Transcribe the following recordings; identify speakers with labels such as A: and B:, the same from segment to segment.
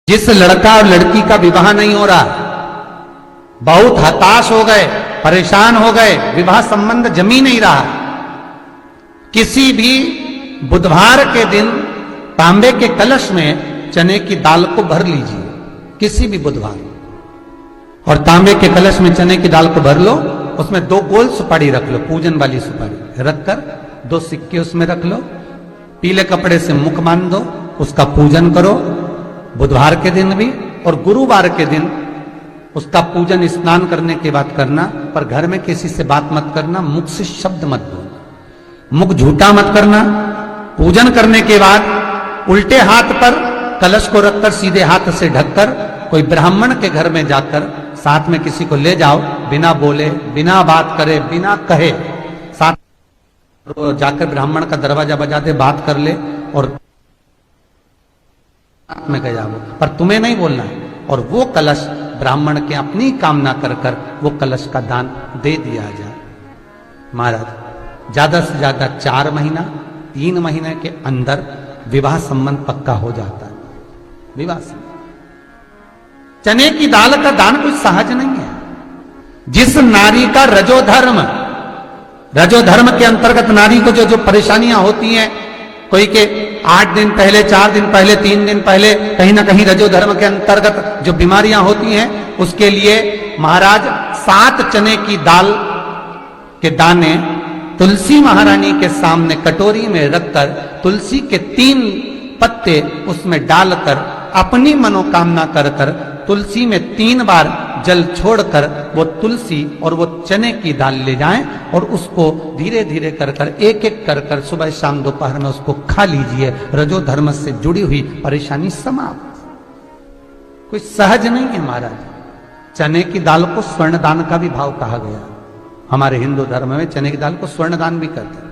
A: जिस लड़का और लड़की का विवाह नहीं हो रहा, बहुत हताश हो गए, परेशान हो गए, विवाह संबंध जम ही नहीं रहा, किसी भी बुधवार के दिन तांबे के कलश में चने की दाल को भर लीजिए, किसी भी बुधवार, और तांबे के कलश में चने की दाल को भर लो, उसमें 2 गोल सुपारी रख लो, पूजन वाली सुपारी रखकर 2 सिक्के उसमें रख लो, पीले कपड़े से मुख बांध दो, उसका पूजन करो बुधवार के दिन भी, और गुरुवार के दिन उसका पूजन स्नान करने के बाद करना, पर घर में किसी से बात मत करना, मुख से शब्द मत बोलना, मुख झूठा मत करना। पूजन करने के बाद उल्टे हाथ पर कलश को रखकर सीधे हाथ से ढककर कोई ब्राह्मण के घर में जाकर साथ में किसी को ले जाओ, बिना बोले, बिना बात करे, बिना कहे, साथ जाकर ब्राह्मण का दरवाजा बजा दे, बात कर ले और में कह जाओ, पर तुम्हें नहीं बोलना है। और वो कलश ब्राह्मण के अपनी कामना कर कर वो कलश का दान दे दिया जाए। महाराज ज्यादा से ज्यादा 4 महीना 3 महीने के अंदर विवाह संबंध पक्का हो जाता है। विवाह संबंध, चने की दाल का दान कुछ सहज नहीं है। जिस नारी का रजोधर्म के अंतर्गत नारी को जो परेशानियां होती हैं, कोई के 8 दिन पहले, 4 दिन पहले, 3 दिन पहले कहीं ना कहीं रजोधर्म के अंतर्गत जो बीमारियां होती हैं, उसके लिए महाराज 7 चने की दाल के दाने तुलसी महारानी के सामने कटोरी में रखकर तुलसी के 3 पत्ते उसमें डालकर अपनी मनोकामना कर कर तुलसी में 3 बार जल छोड़कर वो तुलसी और वो चने की दाल ले जाएं और उसको धीरे धीरे कर कर एक एक कर कर सुबह शाम दोपहर में उसको खा लीजिए। रजो धर्म से जुड़ी हुई परेशानी समाप्त। कोई सहज नहीं है महाराज। चने की दाल को स्वर्ण दान का भी भाव कहा गया। हमारे हिंदू धर्म में चने की दाल को स्वर्ण दान भी करते हैं।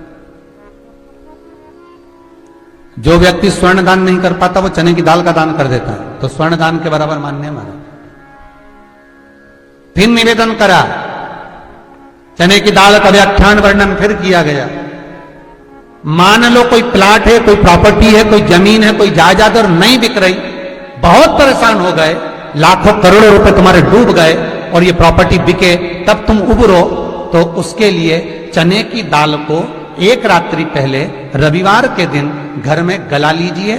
A: जो व्यक्ति स्वर्ण दान नहीं कर पाता वो चने की दाल का दान कर देता है, तो स्वर्ण दान के बराबर मान्य हमारा। फिर निवेदन करा, चने की दाल का व्याख्यान वर्णन फिर किया गया। मान लो कोई प्लाट है, कोई प्रॉपर्टी है, कोई जमीन है, कोई जायदाद और नहीं बिक रही, बहुत परेशान हो गए, लाखों करोड़ों रुपए तुम्हारे डूब गए और ये प्रॉपर्टी बिके, तब तुम उबरो, तो उसके लिए चने की दाल को एक रात्रि पहले रविवार के दिन घर में गला लीजिए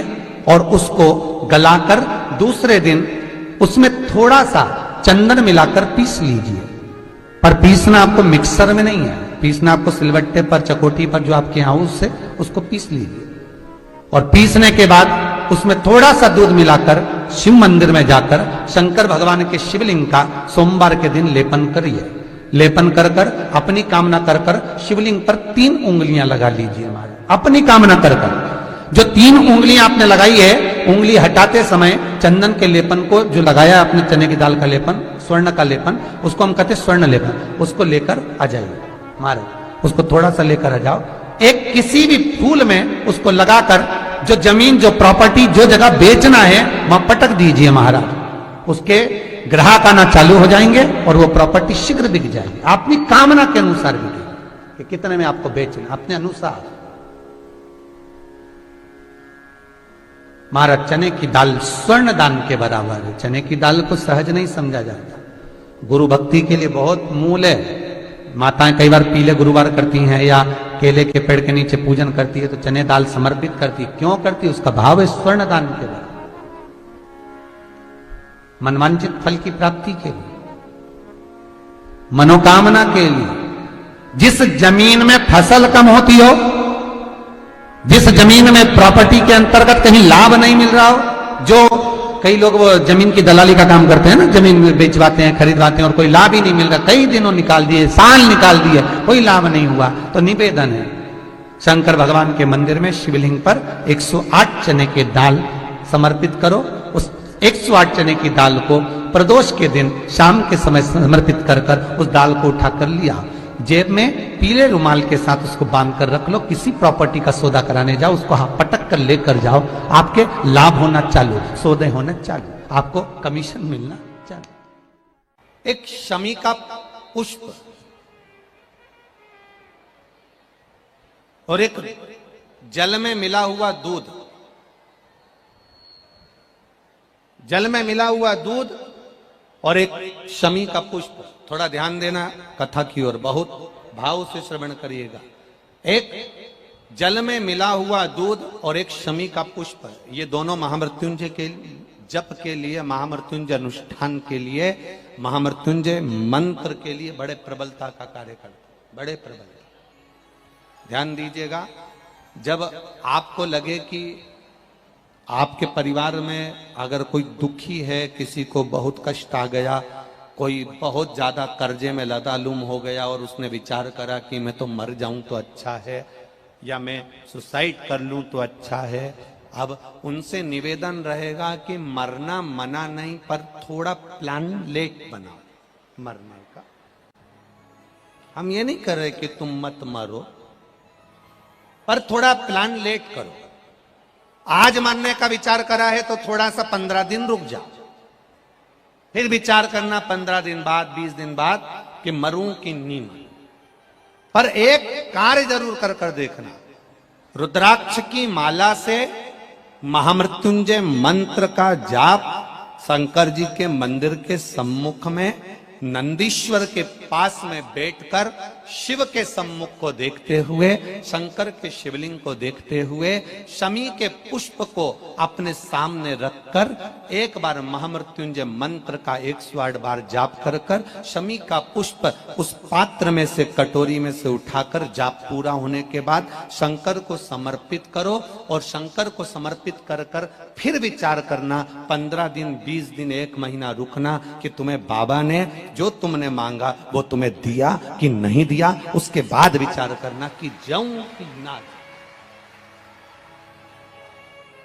A: और उसको गलाकर दूसरे दिन उसमें थोड़ा सा चंदन मिलाकर पीस लीजिए। पर पीसना आपको मिक्सर में नहीं है, पीसना आपको सिलबट्टे पर, चकोटी पर जो आपके यहाँ उससे उसको पीस लीजिए। और पीसने के बाद उसमें थोड़ा सा दूध मिलाकर शिव मंदिर में जाकर शंकर भगवान के शिवलिंग का सोमवार के दिन लेपन करिए। लेपन कर कर अपनी कामना कर कर शिवलिंग पर 3 उंगलियां लगा लीजिए महाराज, अपनी कामना कर कर। जो 3 उंगलियां आपने लगाई है, उंगली हटाते समय चंदन के लेपन को जो लगाया आपने, चने की दाल का लेपन, स्वर्ण का लेपन, उसको हम कहते हैं स्वर्ण लेपन, उसको लेकर आ जाइए महाराज। उसको थोड़ा सा लेकर आ जाओ, एक किसी भी फूल में उसको लगाकर जो जमीन, जो प्रॉपर्टी, जो जगह बेचना है वहां पटक दीजिए महाराज। उसके ग्राहक आना चालू हो जाएंगे और वो प्रॉपर्टी शीघ्र बिक जाएगी। अपनी कामना के अनुसार बिकेगी कि कितने में आपको बेचना, अपने अनुसार। महाराज चने की दाल स्वर्ण दान के बराबर है। चने की दाल को सहज नहीं समझा जाता। गुरु भक्ति के लिए बहुत मूल है। माताएं कई बार पीले गुरुवार करती हैं या केले के पेड़ के नीचे पूजन करती है तो चने दाल समर्पित करती है। क्यों करती है? उसका भाव है स्वर्ण दान के बराबर, मनवांचित फल की प्राप्ति के लिए, मनोकामना के लिए। जिस जमीन में फसल कम होती हो, जिस जमीन में प्रॉपर्टी के अंतर्गत कहीं लाभ नहीं मिल रहा हो, जो कई लोग वो जमीन की दलाली का काम करते हैं ना, जमीन बेचवाते हैं, खरीदवाते हैं और कोई लाभ ही नहीं मिल रहा, कई दिनों निकाल दिए, साल निकाल दिए, कोई लाभ नहीं हुआ, तो निवेदन है शंकर भगवान के मंदिर में शिवलिंग पर 108 चने के दाल समर्पित करो। उस 108 चने की दाल को प्रदोष के दिन शाम के समय समर्पित कर कर उस दाल को उठाकर लिया, जेब में पीले रुमाल के साथ उसको बांध कर रख लो। किसी प्रॉपर्टी का सौदा कराने जाओ, उसको पटक कर लेकर जाओ, आपके लाभ होना चालू, सौदे होना चालू, आपको कमीशन मिलना चालू। एक शमी का पुष्प और एक जल में मिला हुआ दूध, जल में मिला हुआ दूध और एक शमी का पुष्प। थोड़ा ध्यान देना कथा की ओर, बहुत भाव से श्रवण करिएगा। एक जल में मिला हुआ दूध और एक शमी का पुष्प, ये दोनों महामृत्युंजय के जप के लिए, महामृत्युंजय अनुष्ठान के लिए, महामृत्युंजय मंत्र के लिए बड़े प्रबलता का कार्य करते, बड़े प्रबलता। ध्यान दीजिएगा, जब आपको लगे कि आपके परिवार में अगर कोई दुखी है, किसी को बहुत कष्ट आ गया, कोई बहुत ज्यादा कर्जे में लदालुम हो गया और उसने विचार करा कि मैं तो मर जाऊं तो अच्छा है, या मैं सुसाइड कर लूं तो अच्छा है, अब उनसे निवेदन रहेगा कि मरना मना नहीं, पर थोड़ा प्लान लेट बनाओ मरने का। हम ये नहीं कर रहे कि तुम मत मरो, पर थोड़ा प्लान लेट करो। आज मरने का विचार करा है तो थोड़ा सा 15 दिन रुक जाओ, फिर विचार करना 15 दिन बाद, 20 दिन बाद कि मरूं कि नहीं मरूं। पर एक कार्य जरूर कर कर देखना, रुद्राक्ष की माला से महामृत्युंजय मंत्र का जाप शंकर जी के मंदिर के सम्मुख में नंदीश्वर के पास में बैठकर शिव के सम्मुख को देखते हुए, शंकर के शिवलिंग को देखते हुए, शमी के पुष्प को अपने सामने रखकर एक बार महामृत्युंजय मंत्र का 108 बार जाप कर कर शमी का पुष्प उस पात्र में से, कटोरी में से उठाकर जाप पूरा होने के बाद शंकर को समर्पित करो। और शंकर को समर्पित कर कर फिर विचार करना, 15 दिन, 20 दिन, 1 महीना रुकना कि तुम्हें बाबा ने जो तुमने मांगा वो तुम्हें दिया कि नहीं दिया। उसके बाद विचार करना कि जाऊं कि ना जाऊं।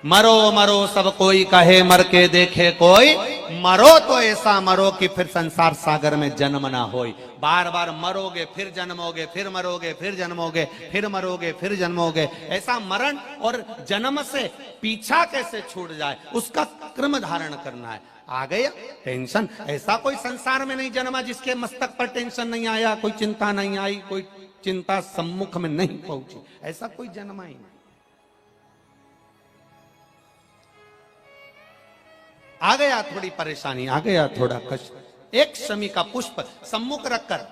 A: मरो मरो सब कोई कहे, मर के देखे कोई, मरो तो ऐसा मरो कि फिर संसार सागर में जन्म ना होई। बार बार मरोगे फिर जन्मोगे, फिर मरोगे फिर जन्मोगे, फिर मरोगे फिर जन्मोगे। ऐसा मरण और जन्म से पीछा कैसे छूट जाए, उसका क्रम धारण करना है। आ गया टेंशन, ऐसा कोई संसार में नहीं जन्मा जिसके मस्तक पर टेंशन नहीं आया, कोई चिंता नहीं आई, कोई चिंता सम्मुख में नहीं पहुंची, ऐसा कोई जन्मा ही नहीं। आ गया थोड़ी परेशानी, आ गया थोड़ा कष्ट, एक शमी का पुष्प सम्मुख रखकर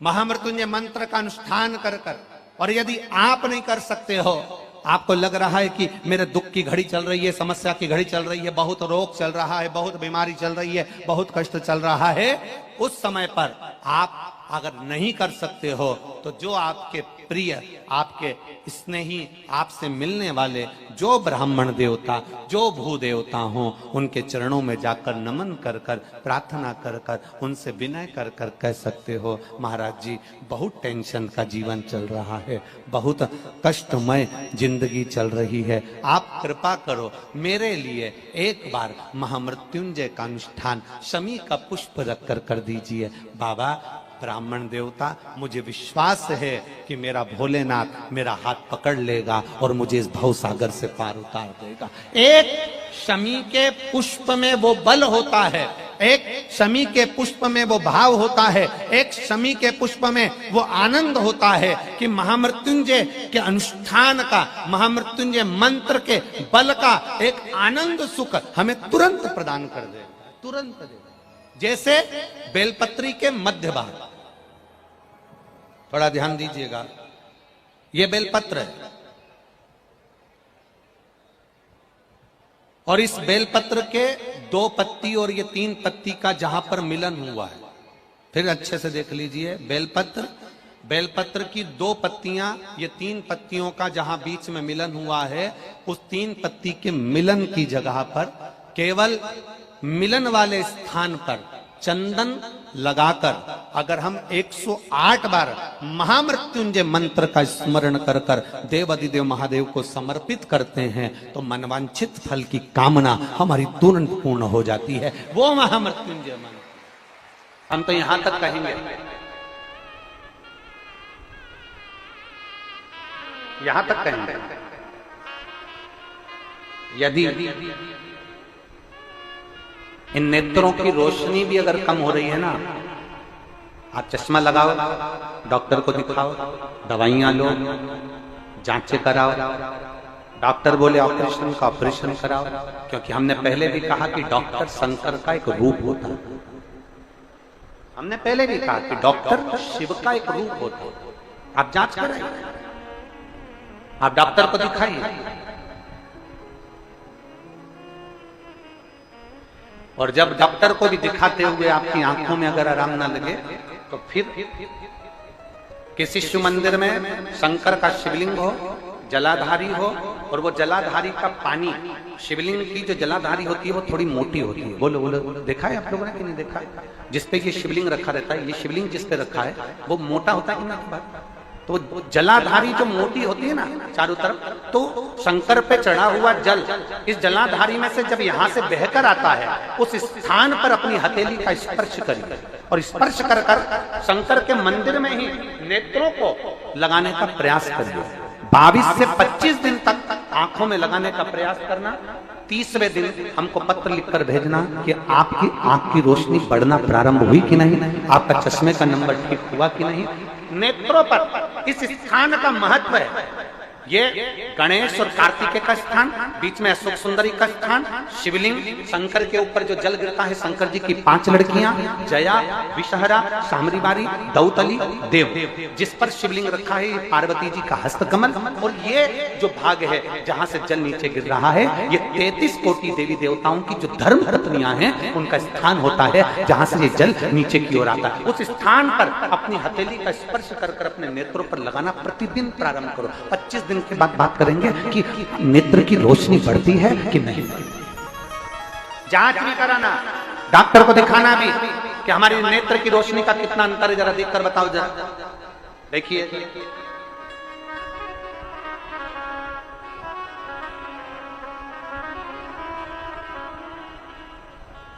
A: महामृत्युंजय मंत्र का अनुष्ठान कर कर, और यदि आप नहीं कर सकते हो, आपको लग रहा है कि मेरे दुख की घड़ी चल रही है, समस्या की घड़ी चल रही है, बहुत रोग चल रहा है, बहुत बीमारी चल रही है, बहुत कष्ट चल रहा है, उस समय पर आप अगर नहीं कर सकते हो तो जो आपके प्रिय, आपके स्नेही, आपसे मिलने वाले जो ब्राह्मण देवता, जो भू देवता हो, उनके चरणों में जाकर नमन कर कर, प्रार्थना कर कर, उनसे विनय कर कर कह सकते हो, महाराज जी बहुत टेंशन का जीवन चल रहा है, बहुत कष्टमय जिंदगी चल रही है, आप कृपा करो मेरे लिए एक बार महामृत्युंजय का अनुष्ठान शमी का पुष्प रख कर दीजिए। बाबा ब्राह्मण देवता, मुझे विश्वास है कि मेरा भोलेनाथ मेरा हाथ पकड़ लेगा और मुझे इस भवसागर से पार उतार देगा। एक शमी के पुष्प में वो बल होता है, एक शमी के पुष्प में वो भाव होता है, एक शमी के पुष्प में वो आनंद होता है कि महामृत्युंजय के अनुष्ठान का, महामृत्युंजय मंत्र के बल का एक आनंद सुख हमें तुरंत प्रदान कर देगा, तुरंत देगा। जैसे बेलपत्री के मध्य भाग, थोड़ा ध्यान दीजिएगा, ये बेलपत्र है और इस बेलपत्र के 2 पत्ती और ये 3 पत्ती का जहां पर मिलन हुआ है, फिर अच्छे से देख लीजिए, बेलपत्र की 2 पत्तियां, ये 3 पत्तियों का जहां बीच में मिलन हुआ है, उस 3 पत्ती के मिलन की जगह पर, केवल मिलन वाले स्थान पर चंदन लगाकर अगर हम 108 बार महामृत्युंजय मंत्र का स्मरण कर कर देवाधिदेव महादेव को समर्पित करते हैं तो मनवांछित फल की कामना हमारी तुरंत पूर्ण हो जाती है। वो महामृत्युंजय मंत्र हम तो यहां तक कहेंगे, यहां तक कहेंगे, यदि इन नेत्रों की रोशनी भी अगर कम हो रही है ना, आप चश्मा लगाओ, डॉक्टर को दिखाओ, दवाइयां लो, जांचें कराओ, डॉक्टर बोले ऑपरेशन का ऑपरेशन कराओ, क्योंकि हमने पहले भी कहा कि डॉक्टर शंकर का एक रूप होता है। हमने पहले भी कहा कि डॉक्टर शिव का एक रूप होता है। आप जांच कराइए, आप डॉक्टर को दिखाइए, और जब डॉक्टर को भी दिखाते हुए आपकी आंखों में अगर आराम ना लगे तो फिर किसी शिव मंदिर में शंकर का शिवलिंग हो, जलाधारी हो, और वो जलाधारी का पानी, शिवलिंग की जो जलाधारी होती है वो थोड़ी मोटी होती है। बोलो बोलो, देखा है आप लोगों ने कि नहीं देखा है? जिसपे ये शिवलिंग रखा रहता है, ये शिवलिंग जिसपे रखा है वो मोटा होता है कि ना? तो जलाधारी जो मोटी होती है ना चारों तरफ, तो शंकर पे चढ़ा हुआ जल इस जलाधारी में से जब यहाँ से बहकर आता है, उस स्थान पर अपनी हथेली का स्पर्श करिए, और स्पर्श कर कर शंकर के मंदिर में ही नेत्रों को लगाने का प्रयास करिए। 22 से 25 दिन तक आंखों में लगाने का प्रयास करना। 30वें दिन हमको पत्र लिखकर भेजना कि आपकी आंख की रोशनी बढ़ना प्रारंभ हुई कि नहीं, आपका चश्मे का नंबर ठीक हुआ कि नहीं। नेत्रों पर इस स्थान का महत्व है। ये गणेश और कार्तिकेय का स्थान, बीच में अशोक सुंदरी का स्थान, शिवलिंग, शंकर के ऊपर जो जल गिरता है, शंकर जी की 5 लड़कियां, जया, विषहरा, सामरीबारी, दौतली, देव, जिस पर शिवलिंग रखा है पार्वती जी का हस्तकमल, और ये जो भाग है जहां से जल नीचे गिर रहा है, ये 33 कोटि देवी देवताओं की जो धर्म पत्नियां हैं उनका स्थान होता है, जहां से ये जल नीचे की ओर आता है। उस स्थान पर अपनी हथेली का स्पर्श कर कर अपने नेत्रों पर लगाना प्रतिदिन प्रारंभ करो। 25 दिन के बाद बात करेंगे कि नेत्र की रोशनी बढ़ती है कि नहीं। जांच भी कराना, डॉक्टर को दिखाना भी कि हमारी नेत्र की रोशनी का कितना अंतर है, जरा देखकर बताओ। जरा देखिए,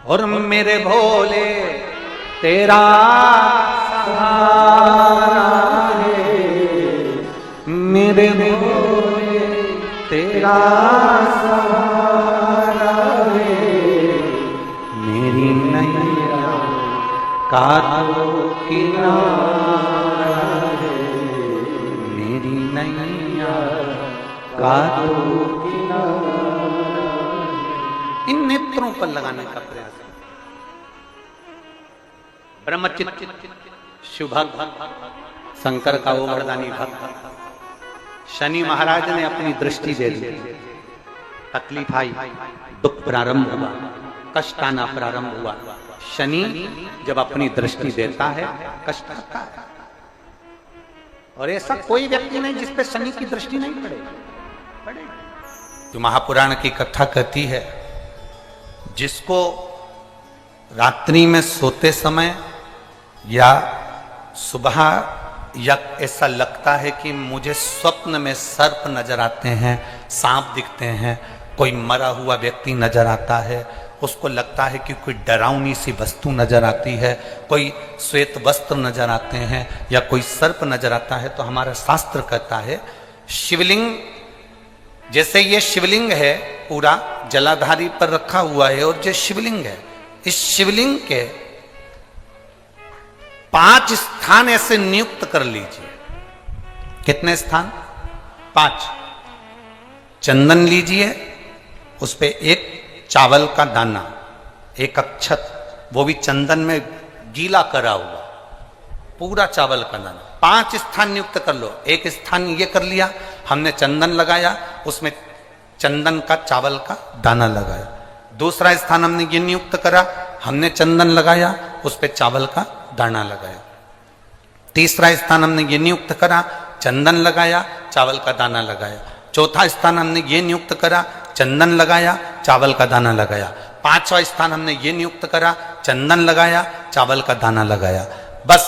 A: और मेरे भोले तेरा सहारा है, मेरे भोले तेरा सहारा है, मेरी नैया का तो किनारा है, मेरी नैया का तो किनारा। इन नेत्रों पर लगाने का प्रयास। ब्रह्मचित शुभ शंकर का वो वरदानी भक्त, शनि महाराज ने अपनी दृष्टि दे दी, तकलीफ आई, दुख प्रारंभ हुआ, कष्ट आना प्रारंभ हुआ। शनि जब अपनी दृष्टि देता है कष्ट आता है, और ऐसा कोई व्यक्ति नहीं जिस पे शनि की दृष्टि नहीं पड़े। तो महापुराण की कथा कहती है, जिसको रात्रि में सोते समय या सुबह या ऐसा लगता है कि मुझे स्वप्न में सर्प नजर आते हैं, सांप दिखते हैं, कोई मरा हुआ व्यक्ति नजर आता है, उसको लगता है कि कोई डरावनी सी वस्तु नजर आती है, कोई श्वेत वस्त्र नजर आते हैं, या कोई सर्प नजर आता है, तो हमारा शास्त्र कहता है शिवलिंग, जैसे ये शिवलिंग है पूरा जलाधारी पर रखा हुआ है, और जो शिवलिंग है, इस शिवलिंग के 5 स्थान ऐसे नियुक्त कर लीजिए। कितने स्थान? 5। चंदन लीजिए, उस पे एक चावल का दाना, एक अक्षत, वो भी चंदन में गीला करा हुआ, पूरा चावल का दाना। 5 स्थान नियुक्त कर लो। एक स्थान ये कर लिया हमने, चंदन लगाया, उसमें चंदन का चावल का दाना लगाया। दूसरा स्थान हमने ये नियुक्त करा, हमने चंदन लगाया, उस पे चावल का दाना लगाया। तीसरा स्थान हमने ये नियुक्त करा, चंदन लगाया, चावल का दाना लगाया। चौथा स्थान हमने ये नियुक्त करा, चंदन लगाया, चावल का दाना लगाया। 5वां स्थान हमने ये नियुक्त करा, चंदन लगाया, चावल का दाना लगाया। बस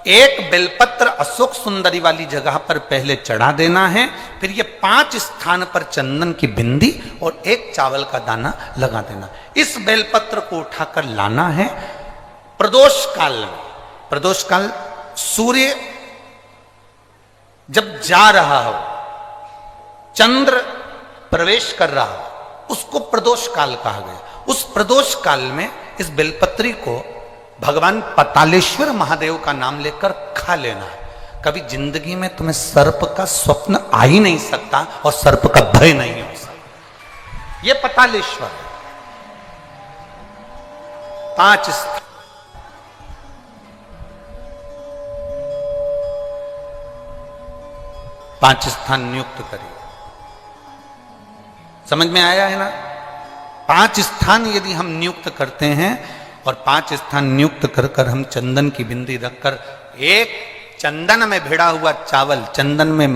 A: एक बेलपत्र अशोक सुंदरी वाली जगह पर पहले चढ़ा देना है, फिर ये 5 स्थान पर चंदन की बिंदी और एक चावल का दाना लगा देना। इस बेलपत्र को उठाकर लाना है प्रदोष काल में। प्रदोष काल सूर्य जब जा रहा हो, चंद्र प्रवेश कर रहा हो, उसको प्रदोष काल कहा गया। उस प्रदोष काल में इस बेलपत्री को भगवान पतालेश्वर महादेव का नाम लेकर खा लेना है। कभी जिंदगी में तुम्हें सर्प का स्वप्न आ ही नहीं सकता और सर्प का भय नहीं हो सकता। ये पतालेश्वर है। 5 स्थान, पांच स्थान नियुक्त करिए। समझ में आया है ना? 5 स्थान यदि हम नियुक्त करते हैं और 5 स्थान नियुक्त कर कर हम चंदन की बिंदी रखकर एक चंदन में भिड़ा हुआ चावल, चंदन में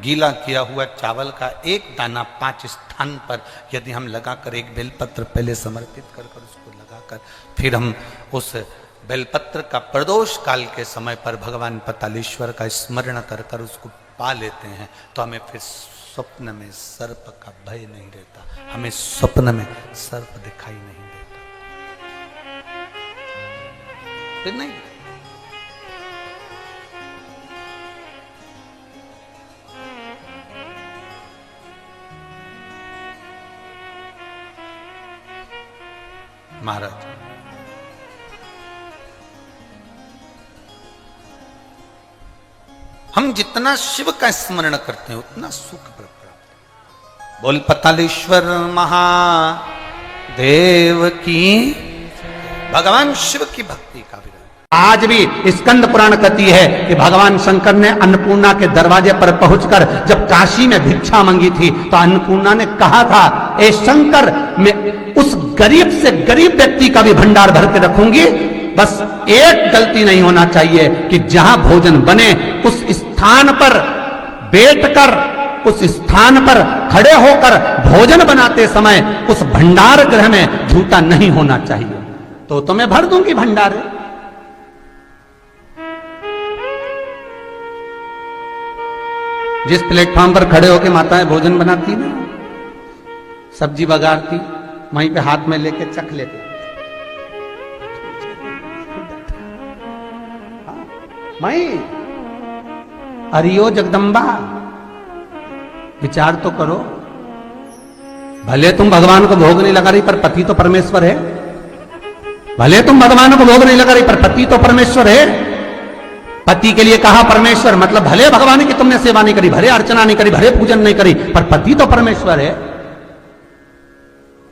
A: गीला किया हुआ चावल का एक दाना 5 स्थान पर यदि हम लगाकर एक बेलपत्र पहले समर्पित कर कर उसको लगाकर फिर हम उस बेलपत्र का प्रदोष काल के समय पर भगवान पतालेश्वर का स्मरण कर कर उसको पा लेते हैं तो हमें फिर स्वप्न में सर्प का भय नहीं रहता, हमें स्वप्न में सर्प दिखाई नहीं देता। फिर नहीं महाराज, हम जितना शिव का स्मरण करते हैं उतना सुख प्राप्त। बोल पतालेश्वर महादेव की। भगवान शिव की भक्ति का भी आज भी स्कंद पुराण कहती है कि भगवान शंकर ने अन्नपूर्णा के दरवाजे पर पहुंचकर जब काशी में भिक्षा मांगी थी तो अन्नपूर्णा ने कहा था, ए शंकर, मैं उस गरीब से गरीब व्यक्ति का भी भंडार भर के रखूंगी, बस एक गलती नहीं होना चाहिए कि जहां भोजन बने उस स्थान पर बैठकर, उस स्थान पर खड़े होकर भोजन बनाते समय उस भंडार गृह में झूठा नहीं होना चाहिए। तो मैं भर दूंगी भंडार। जिस प्लेटफॉर्म पर खड़े होकर माताएं भोजन बनाती ना, सब्जी बघारती, वहीं पे हाथ में लेके चख लेते। मई अरियो जगदम्बा, विचार तो करो। भले तुम भगवान को भोग नहीं लगा रही पर पति तो परमेश्वर है। भले तुम भगवान को भोग नहीं लगा रही पर पति तो परमेश्वर है। पति के लिए कहा परमेश्वर, मतलब भले भगवान की तुमने सेवा नहीं करी, भले अर्चना नहीं करी, भले पूजन नहीं करी, पर पति तो परमेश्वर है।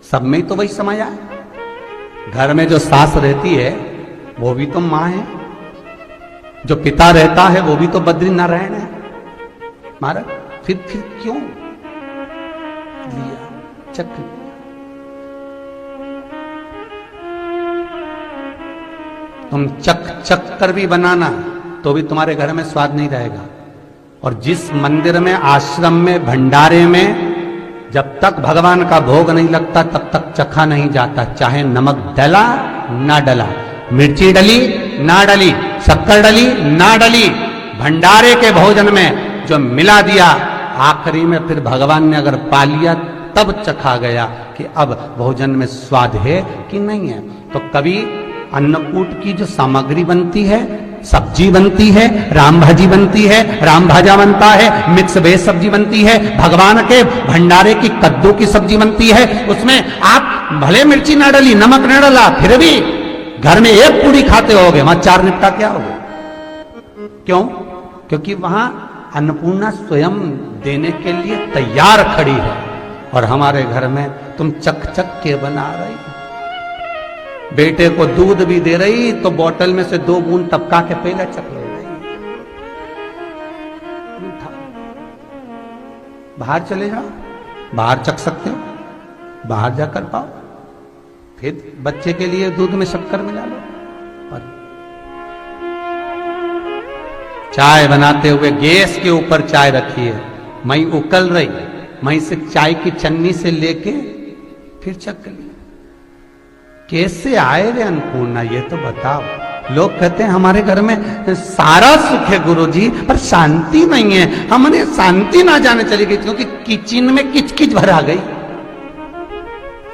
A: सब में तो वही समाया है। घर में जो सास रहती है वो भी तो मां है, जो पिता रहता है वो भी तो बद्री नारायण है। महाराज फिर क्यों लिया चक्र? तुम चक कर भी बनाना तो भी तुम्हारे घर में स्वाद नहीं रहेगा। और जिस मंदिर में, आश्रम में, भंडारे में जब तक भगवान का भोग नहीं लगता तब तक चखा नहीं जाता, चाहे नमक डला ना डला, मिर्ची डली ना डली, शक्कर डली ना डली, भंडारे के भोजन में जो मिला दिया, आखिरी में फिर भगवान ने अगर पा लिया तब चखा गया कि अब भोजन में स्वाद है कि नहीं है। तो कभी अन्नकूट की जो सामग्री बनती है, सब्जी बनती है, राम भाजी बनती है, राम भाजा बनता है, मिक्स वेज सब्जी बनती है, भगवान के भंडारे की कद्दू की सब्जी बनती है, उसमें आप भले मिर्ची ना डली, नमक ना डला, फिर भी घर में एक पूरी खाते होगे, वहां 4 निपटा क्या होगा? क्यों? क्योंकि वहां अन्नपूर्णा स्वयं देने के लिए तैयार खड़ी है। और हमारे घर में तुम चक के बना रही, बेटे को दूध भी दे रही तो बोतल में से 2 बूंद टपका के पहले चख ले रही। बाहर चले जाओ, बाहर चख सकते हो, बाहर जाकर पाओ, फिर बच्चे के लिए दूध में शक्कर मिला लो। और चाय बनाते हुए गैस के ऊपर चाय रखी है, मई उकल रही, मई से चाय की चन्नी से लेके फिर चख ली। कैसे आए रे अन्नपूर्णा, ये तो बताओ। लोग कहते हैं हमारे घर में सारा सुख है गुरुजी, पर शांति नहीं है। हमने शांति ना जाने चली गई क्योंकि किचन में किचकिच भरा गई।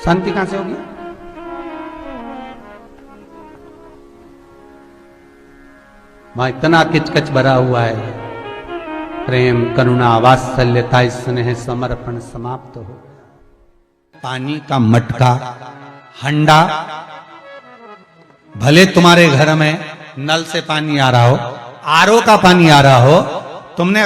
A: शांति कहां से होगी? वहां इतना किचकच भरा हुआ है, प्रेम, करुणा, वात्सल्यता, स्नेह, समर्पण समाप्त हो। पानी का मटका, हंडा, भले तुम्हारे घर में नल से पानी आ रहा हो, आरओ का पानी आ रहा हो, तुमने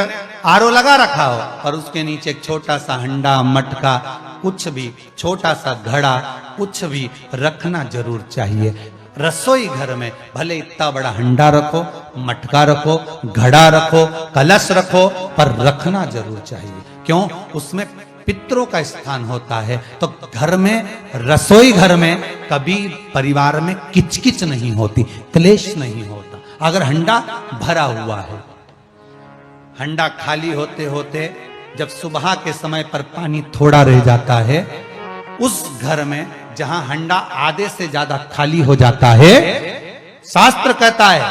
A: आरओ लगा रखा हो और उसके नीचे एक छोटा सा हंडा, मटका, कुछ भी, छोटा सा घड़ा, कुछ भी रखना जरूर चाहिए। रसोई घर में भले इतना बड़ा हंडा रखो, मटका रखो, घड़ा रखो, कलश रखो, पर रखना जरूर चाहिए। क्यों? उसमें पितरों का स्थान होता है। तो घर में, रसोई घर में कभी परिवार में किचकिच नहीं होती, क्लेश नहीं होता। अगर हंडा भरा हुआ है, हंडा खाली होते होते जब सुबह के समय पर पानी थोड़ा रह जाता है, उस घर में जहां हंडा आधे से ज्यादा खाली हो जाता है, शास्त्र कहता है,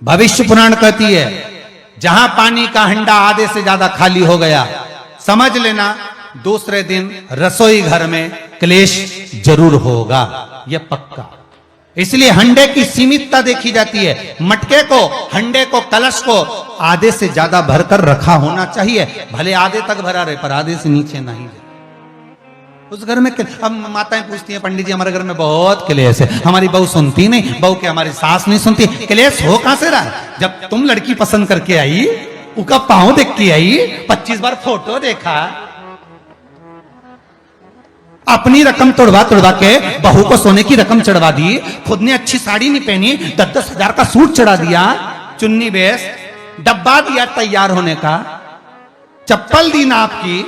A: भविष्य पुराण कहती है, जहां पानी का हंडा आधे से ज्यादा खाली हो गया, समझ लेना दूसरे दिन रसोई घर में क्लेश जरूर होगा, यह पक्का। इसलिए हंडे की सीमितता देखी जाती है। मटके को, हंडे को, कलश को आधे से ज्यादा भरकर रखा होना चाहिए। भले आधे तक भरा रहे पर आधे से नीचे नहीं जाए। उस घर में अब माताएं पूछती हैं, पंडित जी हमारे घर में बहुत क्लेश है, हमारी बहू सुनती नहीं, बहू के हमारी सास नहीं सुनती। क्लेश हो कहां से रहा? जब तुम लड़की पसंद करके आई, उसका पांव देख के आई, 25 बार फोटो देखा, अपनी रकम तोड़वा तोड़वा के बहू को सोने की रकम चढ़वा दी, खुद ने अच्छी साड़ी नहीं पहनी, 10-10 हजार का सूट चढ़ा दिया, चुन्नी बेस, डब्बा दिया तैयार होने का, चप्पल दी नाप की,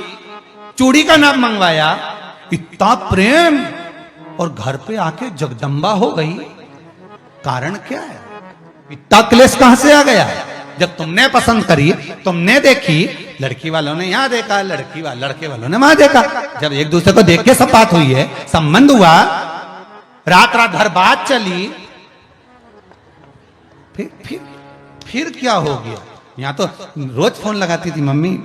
A: चूड़ी का नाप मंगवाया, इतना प्रेम, और घर पे आके जगदम्बा हो गई। कारण क्या है? इतना क्लेश कहां से आ गया? जब तुमने पसंद करी, तुमने देखी, लड़की वालों ने यहां देखा, लड़के वालों ने वहां देखा, जब एक दूसरे को देख के सब बात हुई है, संबंध हुआ, रात भर बात चली, फिर क्या हो गया? यहां तो रोज फोन लगाती थी, मम्मी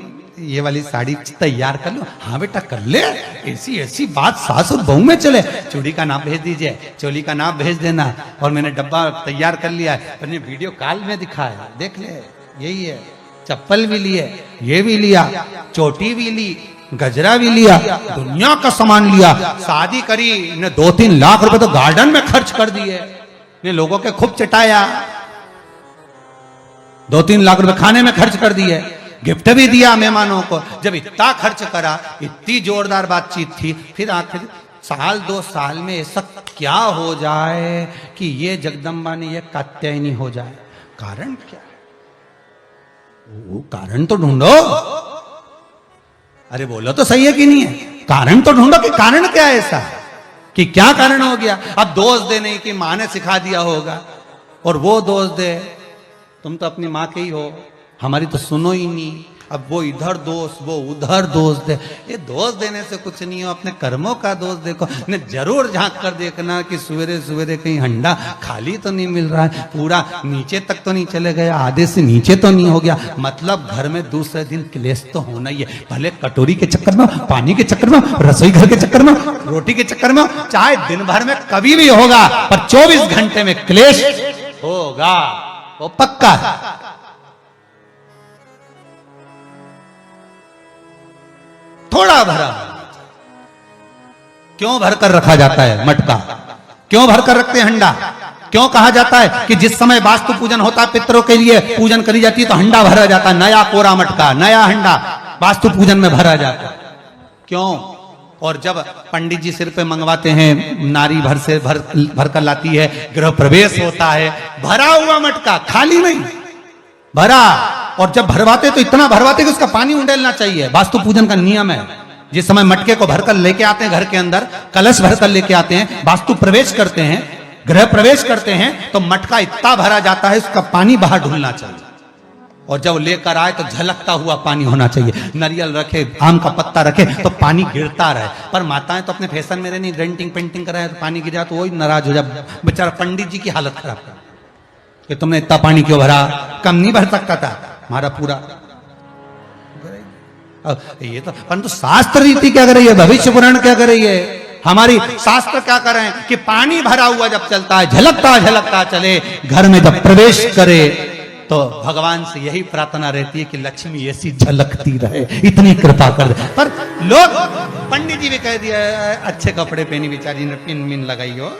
A: ये वाली साड़ी तैयार कर लो। हाँ बेटा कर ले, ऐसी बात सास और बहू में चले। चूड़ी का नाप भेज दीजिए, चोली का नाप भेज देना, और मैंने डब्बा तैयार कर लिया है, मैंने वीडियो कॉल में दिखाया, देख ले, यही है। चप्पल भी लिए, ये भी लिया, चोटी भी ली, गजरा भी लिया, दुनिया का सामान लिया, शादी करी ने 2-3 लाख रुपए तो गार्डन में खर्च कर दिए, ने लोगों के खूब चटाया, 2-3 लाख रुपए खाने में खर्च कर दिए, गिफ्ट भी दिया मेहमानों को। जब इतना खर्च करा, इतनी जोरदार बातचीत थी, फिर आखिर 1-2 साल में ऐसा क्या हो जाए कि ये जगदम्बा ने ये कात्यायनी हो जाए? कारण क्या है? वो कारण तो ढूंढो। अरे बोलो तो सही है कि नहीं है? कारण तो ढूंढो कि कारण क्या है ऐसा, कि क्या कारण हो गया? अब दोष दे नहीं कि माँ ने सिखा दिया होगा, और वो दोष दे, तुम तो अपनी माँ के ही हो, हमारी तो सुनो ही नहीं। अब वो इधर दोष, वो उधर दोष दे। ये दोष देने से कुछ नहीं हो, अपने कर्मों का दोष देखो। ने जरूर झांक कर देखना कि सवेरे सवेरे कहीं हंडा खाली तो नहीं मिल रहा है, पूरा नीचे तक तो नहीं चले गया, आधे से नीचे तो नहीं हो गया। मतलब घर में दूसरे दिन क्लेश तो होना ही है, भले कटोरी के चक्कर में, पानी के चक्कर में, रसोई घर के चक्कर में, रोटी के चक्कर में, चाहे दिन भर में कभी भी होगा, पर 24 घंटे में क्लेश होगा, वो पक्का है। थोड़ा भरा, क्यों भरकर रखा जाता है मटका? क्यों भरकर रखते हैं हंडा? क्यों कहा जाता है कि जिस समय वास्तु पूजन होता है, पितरों के लिए पूजन करी जाती है, तो हंडा भरा जाता है, नया कोरा मटका, नया हंडा वास्तु पूजन में भरा जाता है। क्यों? और जब पंडित जी सिर पे मंगवाते हैं, नारी भर कर लाती है, गृह प्रवेश होता है, भरा हुआ मटका, खाली नहीं, भरा। और जब भरवाते तो इतना भरवाते कि उसका पानी उंडेलना चाहिए, वास्तु पूजन का नियम है। जिस समय मटके को भरकर लेके आते हैं घर के अंदर, कलश भरकर लेके आते हैं, वास्तु प्रवेश करते हैं, गृह प्रवेश करते हैं, तो मटका इतना भरा जाता है, उसका पानी बाहर ढुलना चाहिए। और जब लेकर आए तो झलकता हुआ पानी होना चाहिए। नारियल रखे, आम का पत्ता रखे तो पानी गिरता रहे। पर माताएं तो अपने फैशन में नहीं, डेंटिंग पेंटिंग कराए तो पानी गिर जाए तो वही नाराज हो जाए। बेचारा पंडित जी की हालत खराब कर कि तुमने इतना पानी क्यों भरा, कम नहीं भर सकता था हमारा पूरा। ये तो परंतु शास्त्र रीति क्या कर रही है, भविष्य पुराण क्या कर रही है, हमारी शास्त्र क्या कर रहे हैं कि पानी भरा हुआ जब चलता है, झलकता चले, घर में जब प्रवेश करे तो भगवान से यही प्रार्थना रहती है कि लक्ष्मी ऐसी झलकती रहे, इतनी कृपा कर दे। पर लोग, पंडित जी भी कह दिया अच्छे कपड़े पहनी, बेचारी ने पिन मिन लगाई हो,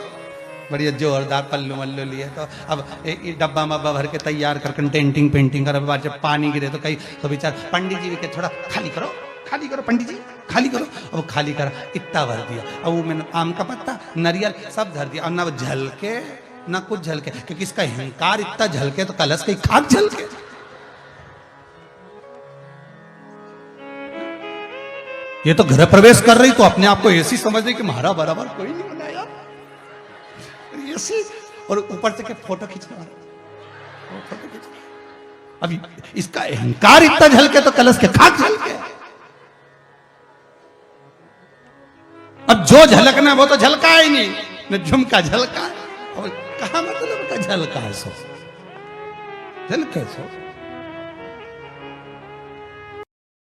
A: बढ़िया जोरदार पल्लू मल्लू लिए, तो अब ये डब्बा मब्बा भर के तैयार कर डेंटिंग पेंटिंग कर, बाद जब पानी गिरे तो कहीं तो बेचार पंडित जी के थोड़ा खाली करो पंडित जी खाली करो। अब खाली करा, इतना भर दिया। अब वो मैंने आम का पत्ता नारियल सब धर दिया। अब ना झलके ना कुछ झलके, क्योंकि इसका अहंकार इतना झलके तो कलश की खाक झलके। ये तो गृह प्रवेश कर रही तो अपने आप को ऐसी समझ रही कि महारा बराबर कोई नहीं बनाया ऐसी, और ऊपर से के फोटो खींचने वाला फोटो खींच। अभी इसका अहंकार इतना झलके तो कलश के खाक झलके। अब जो झलकना वो तो झलका ही नहीं, न झुमका झलका, और कहा मतलब का झलका है सो झलके सो।